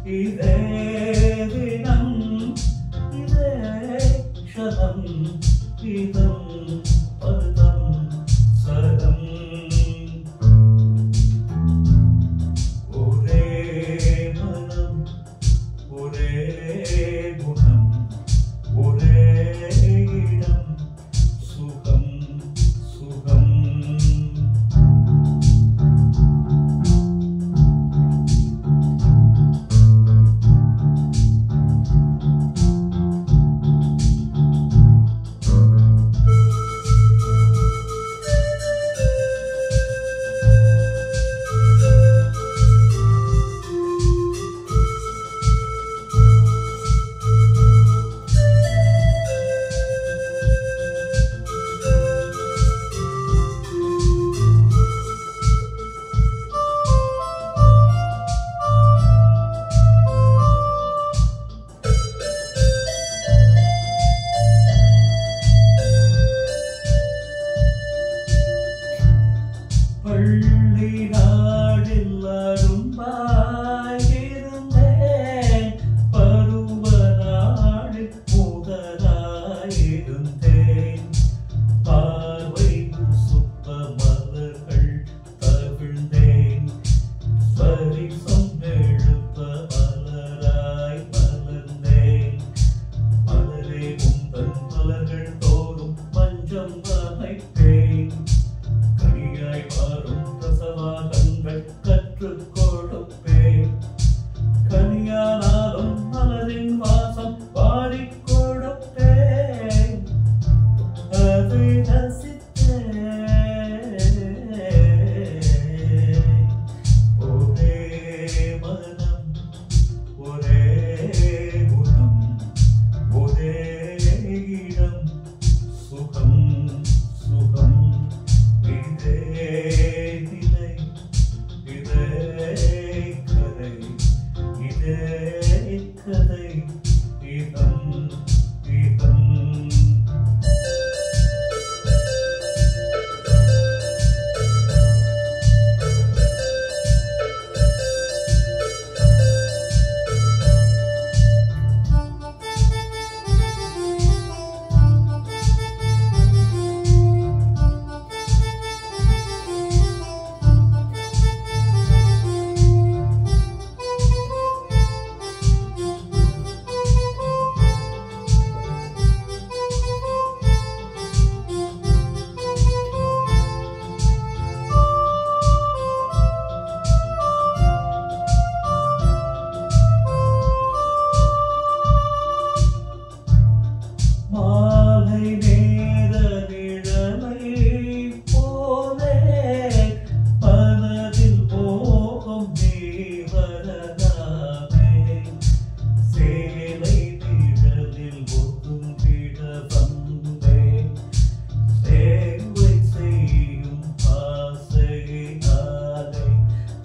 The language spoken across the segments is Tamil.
இதே தினம் இதே க்ஷணம் இதம் பதம் சதம் ஒரே மனம் ஒரே குணம் ஒரே இடம் சுகம் சுகம் பள்ளி நாடில் அரும்பாயிருந்தேன் பருவ நாடில் முதலாயிருந்தேன் பார்வை சுத்த மலர்கள் தவிழ்ந்தேன் பரிசம் எழுப்ப மலராய் மலர்ந்தேன் மலரே உந்தன் மலர்கள் தோறும் மஞ்சம் அமைப்பேன் கனியாய் மாறும் பிரசவாகங்கள் கற்றுக் கொடுப்பேன் கனியானாலும் மலரின் வாசம் பாடிக் கொடுப்பேன் அதை ரசித்தேன் ஒரே மனம் ஒரே குணம் ஒரே இடம் சுகம் சுகம் இதே நிலை இதே கதை இதே கதை இதம் இதம் மாலை நேர நிழலை போலே மனதில் மோகம் நீவரதாமே சேலை நிழலில் ஒதுங்கிட வந்தேன் சேவை செய்யும் ஆசையினாலே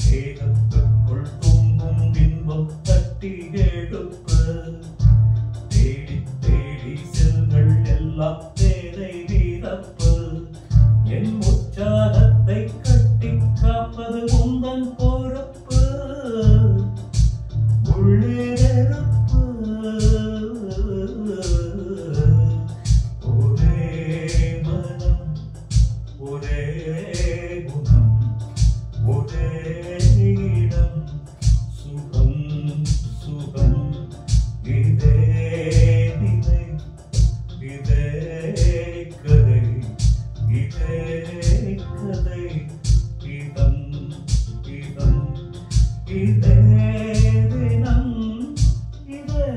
தேகத்துக்குள் தூங்கும் இன்பம் தட்டி எடுப்பு தேடி தேடி செல்கள் எல்லாம் தேரை வீரப்பு என் உற்சாகத்தை கட்டி காப்பது உந்தன் பொறுப்பு உள்ளே நெருப்பு ஒரே மனம் ஒரே குணம் ஒரே இடம் சுகம் சுகம் இதே நிலை இதே கதை இதே கதை இதம் இதம் இதே தினம் இதே